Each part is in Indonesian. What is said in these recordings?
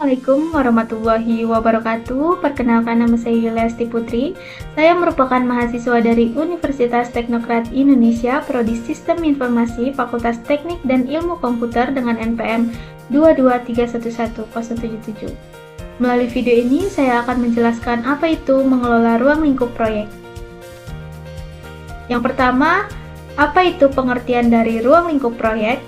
Assalamualaikum warahmatullahi wabarakatuh. Perkenalkan, nama saya Yuliasti Putri. Saya merupakan mahasiswa dari Universitas Teknokrat Indonesia, Prodi Sistem Informasi, Fakultas Teknik dan Ilmu Komputer dengan NPM 223110077. Melalui video ini, saya akan menjelaskan apa itu mengelola ruang lingkup proyek. Yang pertama, apa itu pengertian dari ruang lingkup proyek?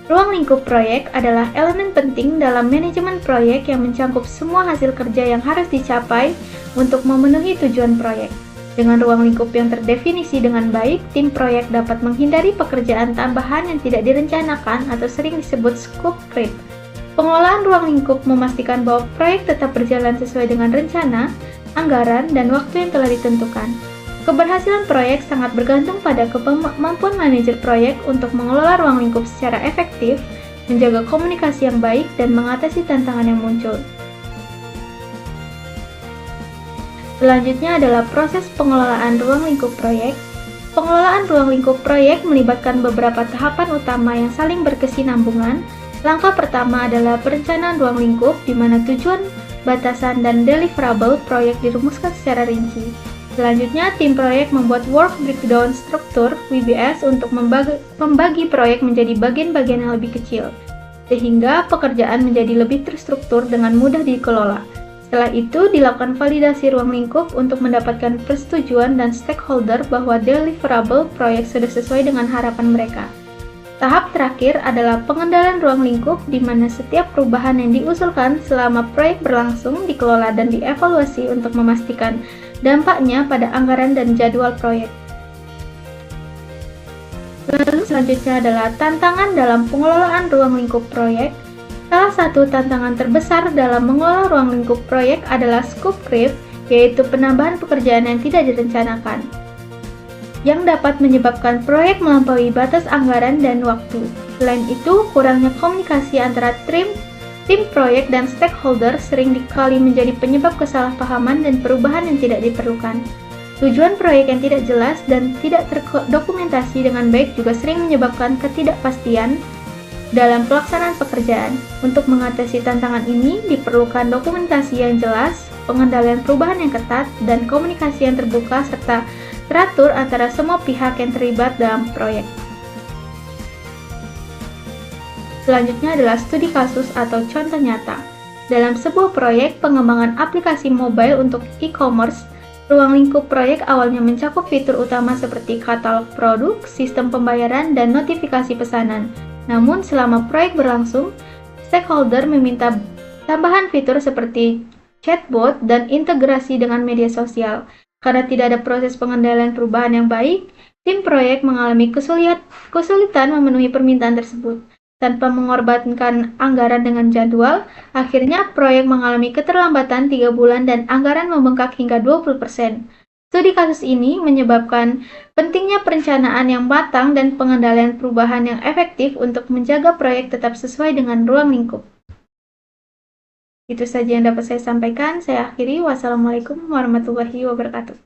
Ruang lingkup proyek adalah elemen penting dalam manajemen proyek yang mencakup semua hasil kerja yang harus dicapai untuk memenuhi tujuan proyek. Dengan ruang lingkup yang terdefinisi dengan baik, tim proyek dapat menghindari pekerjaan tambahan yang tidak direncanakan atau sering disebut scope creep. Pengelolaan ruang lingkup memastikan bahwa proyek tetap berjalan sesuai dengan rencana, anggaran, dan waktu yang telah ditentukan. Keberhasilan proyek sangat bergantung pada kemampuan manajer proyek untuk mengelola ruang lingkup secara efektif, menjaga komunikasi yang baik, dan mengatasi tantangan yang muncul. Selanjutnya adalah proses pengelolaan ruang lingkup proyek. Pengelolaan ruang lingkup proyek melibatkan beberapa tahapan utama yang saling berkesinambungan. Langkah pertama adalah perencanaan ruang lingkup, di mana tujuan, batasan, dan deliverable proyek dirumuskan secara rinci. Selanjutnya, tim proyek membuat Work Breakdown Struktur (WBS) untuk membagi proyek menjadi bagian-bagian yang lebih kecil, sehingga pekerjaan menjadi lebih terstruktur dengan mudah dikelola. Setelah itu, dilakukan validasi ruang lingkup untuk mendapatkan persetujuan dan stakeholder bahwa deliverable proyek sudah sesuai dengan harapan mereka. Tahap terakhir adalah pengendalian ruang lingkup, di mana setiap perubahan yang diusulkan selama proyek berlangsung dikelola dan dievaluasi untuk memastikan dampaknya pada anggaran dan jadwal proyek. Lalu selanjutnya adalah tantangan dalam pengelolaan ruang lingkup proyek. Salah satu tantangan terbesar dalam mengelola ruang lingkup proyek adalah scope creep, yaitu penambahan pekerjaan yang tidak direncanakan, yang dapat menyebabkan proyek melampaui batas anggaran dan waktu. Selain itu, kurangnya komunikasi antara tim proyek dan stakeholder sering kali menjadi penyebab kesalahpahaman dan perubahan yang tidak diperlukan. Tujuan proyek yang tidak jelas dan tidak terdokumentasi dengan baik juga sering menyebabkan ketidakpastian dalam pelaksanaan pekerjaan. Untuk mengatasi tantangan ini, diperlukan dokumentasi yang jelas, pengendalian perubahan yang ketat, dan komunikasi yang terbuka serta teratur antara semua pihak yang terlibat dalam proyek. Selanjutnya adalah studi kasus atau contoh nyata. Dalam sebuah proyek pengembangan aplikasi mobile untuk e-commerce, ruang lingkup proyek awalnya mencakup fitur utama seperti katalog produk, sistem pembayaran, dan notifikasi pesanan. Namun, selama proyek berlangsung, stakeholder meminta tambahan fitur seperti chatbot dan integrasi dengan media sosial. Karena tidak ada proses pengendalian perubahan yang baik, tim proyek mengalami kesulitan memenuhi permintaan tersebut. Tanpa mengorbankan anggaran dengan jadwal, akhirnya proyek mengalami keterlambatan 3 bulan dan anggaran membengkak hingga 20%. Studi kasus ini menyebabkan pentingnya perencanaan yang matang dan pengendalian perubahan yang efektif untuk menjaga proyek tetap sesuai dengan ruang lingkup. Itu saja yang dapat saya sampaikan. Saya akhiri. Wassalamualaikum warahmatullahi wabarakatuh.